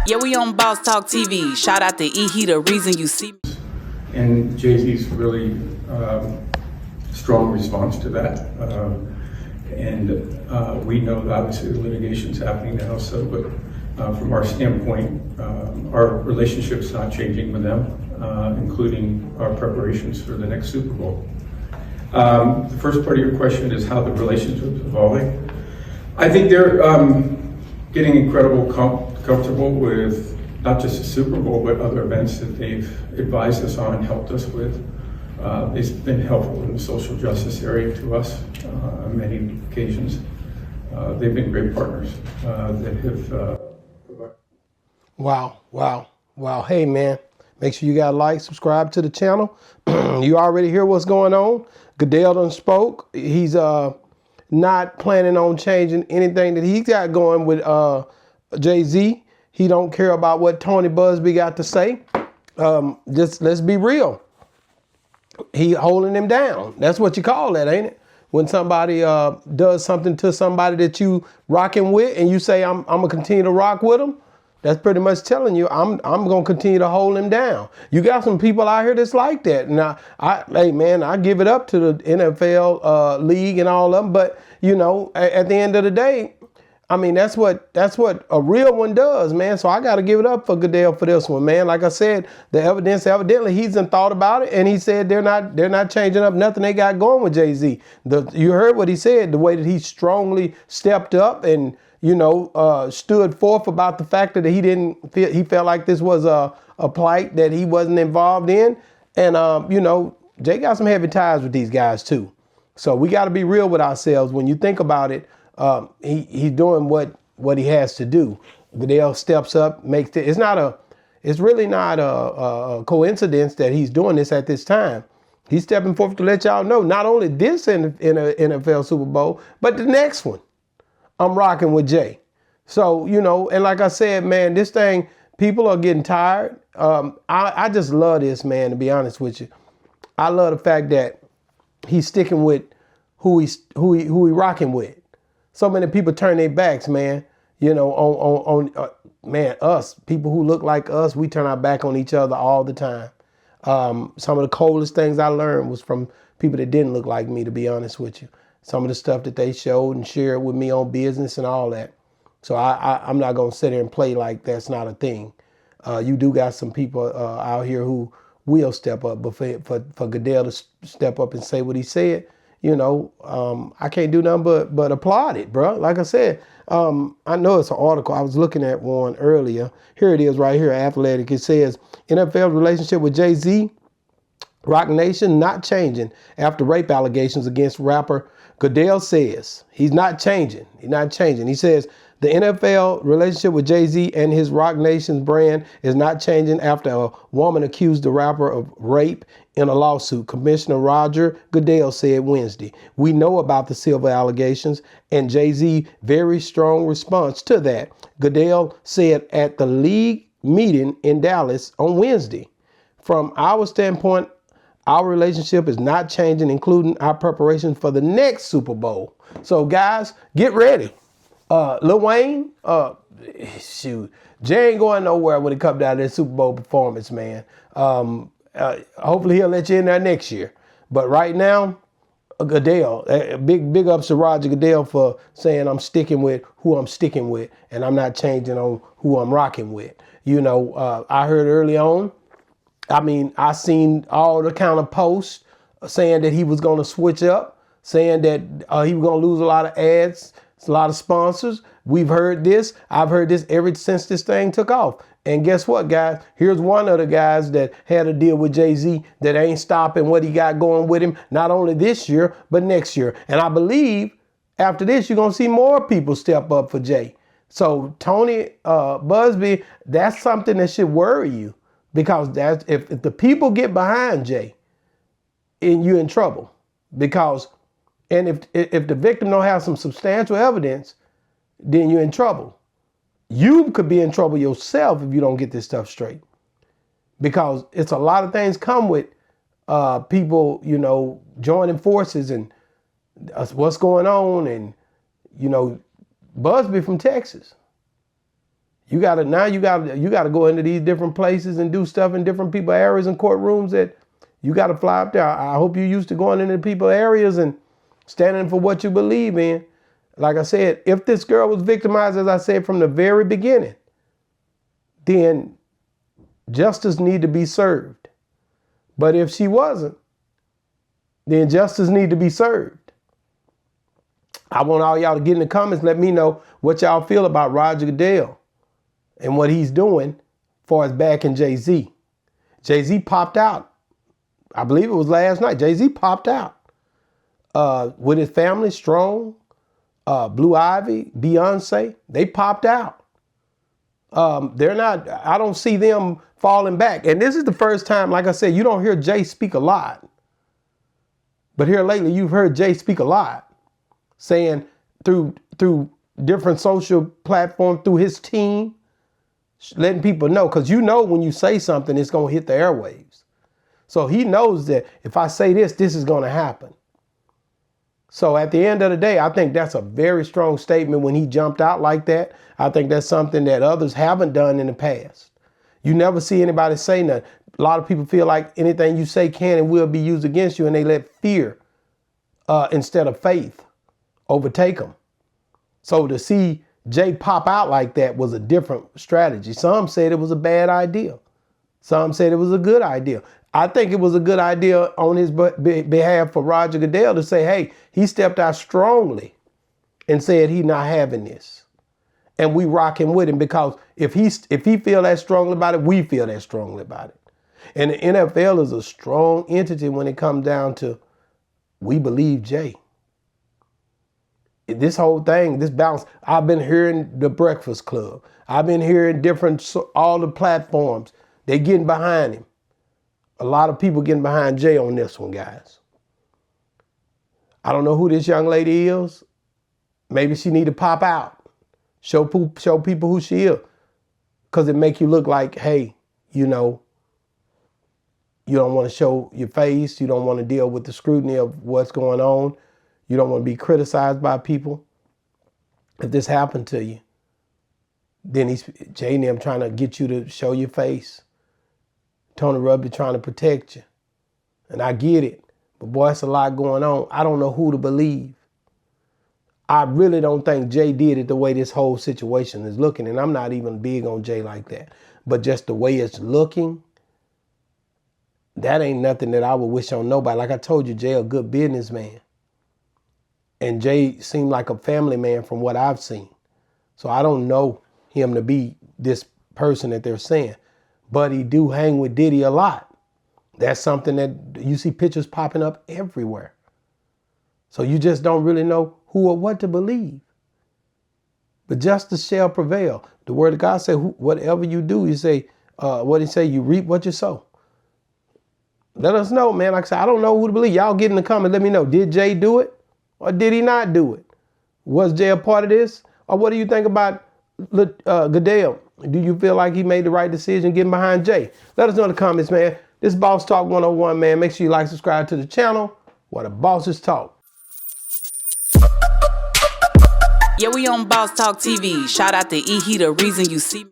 Yeah, we on Boss Talk TV. Shout out to E. He the reason you see me. And Jay-Z's really strong response to that. We know that obviously the litigation's happening now, so, but from our standpoint, our relationship's not changing with them, including our preparations for the next Super Bowl. The first part of your question is how the relationship's evolving. I think they're getting incredible comfortable with not just the Super Bowl, but other events that they've advised us on and helped us with. They've been helpful in the social justice area to us on many occasions. They've been great partners that have. Wow. Hey, man, make sure you got to like, subscribe to the channel. You already hear what's going on. Goodell done spoke. He's not planning on changing anything that he got going with Jay-Z. He don't care about what Tony Busby got to say. Just let's be real. He holding him down. That's what you call that, ain't it? When somebody does something to somebody that you rocking with and you say, I'm gonna continue to rock with them. That's pretty much telling you I'm gonna continue to hold him down. You got some people out here that's like that. Now, hey man, I give it up to the NFL league and all of them, but you know, at the end of the day, I mean, that's what a real one does, man. So I got to give it up for Goodell for this one, man. Like I said, the evidence, evidently he's done thought about it, and he said they're not changing up nothing they got going with Jay-Z. You heard what he said, the way that he strongly stepped up and, you know, stood forth about the fact that he felt like this was a plight that he wasn't involved in. And, you know, Jay got some heavy ties with these guys too. So we got to be real with ourselves. When you think about it, he's doing what he has to do. Goodell steps up, makes it. It's really not a coincidence that he's doing this at this time. He's stepping forth to let y'all know not only this in a NFL Super Bowl, but the next one. I'm rocking with Jay. So, you know, and like I said, man, this thing, people are getting tired. I just love this, man, to be honest with you. I love the fact that he's sticking with who he rocking with. So many people turn their backs, man, you know, on us, people who look like us, we turn our back on each other all the time. Some of the coldest things I learned was from people that didn't look like me, to be honest with you. Some of the stuff that they showed and shared with me on business and all that. So I'm not going to sit there and play like that's not a thing. You do got some people out here who will step up, but for Goodell to step up and say what he said, you know, I can't do nothing but applaud it, bro. Like I said, I know it's an article. I was looking at one earlier. Here it is right here, Athletic. It says, NFL relationship with Jay-Z, Roc Nation not changing after rape allegations against rapper Goodell says. He's not changing. He's not changing. He says, the NFL relationship with Jay-Z and his Roc Nation's brand is not changing after a woman accused the rapper of rape in a lawsuit, Commissioner Roger Goodell said Wednesday. We know about the Silver allegations and Jay-Z's very strong response to that, Goodell said at the league meeting in Dallas on Wednesday. From our standpoint, our relationship is not changing, including our preparation for the next Super Bowl. So guys, get ready. Lil Wayne, shoot, Jay ain't going nowhere when it comes down to this Super Bowl performance, man. Hopefully he'll let you in there next year. But right now, Goodell, big ups to Roger Goodell for saying I'm sticking with who I'm sticking with, and I'm not changing on who I'm rocking with. You know, I heard early on, I mean, I seen all the kind of posts saying that he was going to switch up, saying that he was going to lose a lot of ads, a lot of sponsors. We've heard this. I've heard this ever since this thing took off. And guess what, guys? Here's one of the guys that had a deal with Jay-Z that ain't stopping what he got going with him, not only this year, but next year. And I believe after this, you're going to see more people step up for Jay. So Tony Busby, that's something that should worry you. Because that's, if the people get behind Jay, and you're in trouble. Because, and if the victim don't have some substantial evidence, then you're in trouble. You could be in trouble yourself if you don't get this stuff straight. Because it's a lot of things come with people, you know, joining forces and what's going on. And, you know, Busby from Texas. You gotta go into these different places and do stuff in different people areas and courtrooms that you gotta fly up there. I hope you're used to going into people areas and standing for what you believe in. Like I said, if this girl was victimized, as I said from the very beginning, then justice need to be served. But if she wasn't, then justice need to be served. I want all y'all to get in the comments, let me know what y'all feel about Roger Goodell and what he's doing as far as backing Jay-Z. Jay-Z popped out. I believe it was last night. Jay-Z popped out with his family, Strong, Blue Ivy, Beyonce. They popped out. I don't see them falling back. And this is the first time, like I said, you don't hear Jay speak a lot. But here lately, you've heard Jay speak a lot, saying through different social platforms, through his team, letting people know, because you know when you say something, it's going to hit the airwaves. So he knows that if I say this, this is going to happen. So at the end of the day, I think that's a very strong statement when he jumped out like that. I think that's something that others haven't done in the past. You never see anybody say nothing. A lot of people feel like anything you say can and will be used against you, and they let fear instead of faith overtake them. So to see Jay pop out like that was a different strategy. Some said it was a bad idea. Some said it was a good idea. I think it was a good idea on his behalf for Roger Goodell to say, hey, he stepped out strongly and said he's not having this. And we rocking with him, because if he feel that strongly about it, we feel that strongly about it. And the NFL is a strong entity when it comes down to, we believe Jay. This whole thing, this balance, I've been hearing the Breakfast Club. I've been hearing all the platforms. They getting behind him. A lot of people getting behind Jay on this one, guys. I don't know who this young lady is. Maybe she need to pop out. Show people who she is. Because it make you look like, hey, you know, you don't want to show your face. You don't want to deal with the scrutiny of what's going on. You don't want to be criticized by people. If this happened to you, then Jay and them trying to get you to show your face. Tony Rubby trying to protect you. And I get it. But boy, it's a lot going on. I don't know who to believe. I really don't think Jay did it the way this whole situation is looking. And I'm not even big on Jay like that. But just the way it's looking, that ain't nothing that I would wish on nobody. Like I told you, Jay a good businessman. And Jay seemed like a family man from what I've seen. So I don't know him to be this person that they're saying. But he do hang with Diddy a lot. That's something that you see pictures popping up everywhere. So you just don't really know who or what to believe. But justice shall prevail. The word of God says, whatever you do, you say, what he say, you reap what you sow. Let us know, man. Like I said, I don't know who to believe. Y'all get in the comments. Let me know. Did Jay do it or did he not do it? Was Jay a part of this? Or what do you think about Goodell? Do you feel like he made the right decision getting behind Jay? Let us know in the comments, man. This is Boss Talk 101, man. Make sure you like, subscribe to the channel where the bosses talk. Yeah, we on Boss Talk TV. Shout out to E. He the reason you see me.